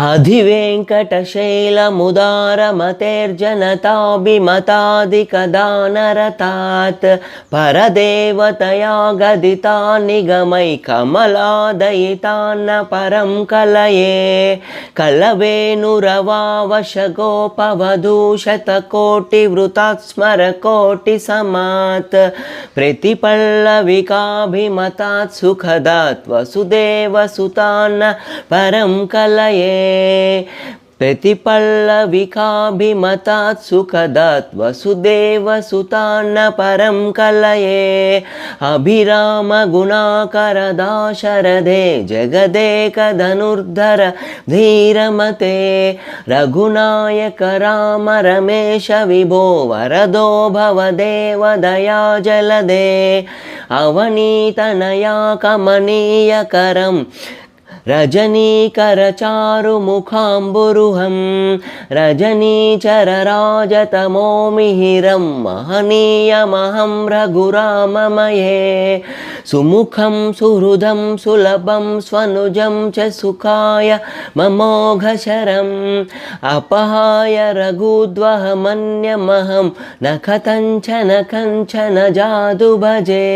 अधिवेङ्कटशैलमुदारमतेर्जनताभिमतादिकदानरतात् परदेवतया गदिता निगमै कमलादयितान्न परं कलये कलवेणुरवावशगोपवधूशतकोटिवृतात् स्मरकोटिसमात् प्रतिपल्लविकाभिमतात् सुखदात् वसुदेवसुतान्न परं कलये प्रतिपल्लविकाभिमतात् सुखदात् वसुदेवसुतान्न परं कलये अभिरामगुणाकरदाशरथे जगदेकधनुर्धर धीरमते रघुनायक राम रमेश विभो वरदो भवदेवदया जलदे अवनीतनया कमनीयकरम् रजनीकरचारुमुखाम्बुरुहं रजनीचरराजतमोमिहिरं महनीयमहं रघुराममये सुमुखं सुहृदं सुलभं स्वनुजं च सुखाय ममोघशरम् अपहाय रघुद्वहमन्यमहं न कथञ्चन कञ्चन जादु भजे।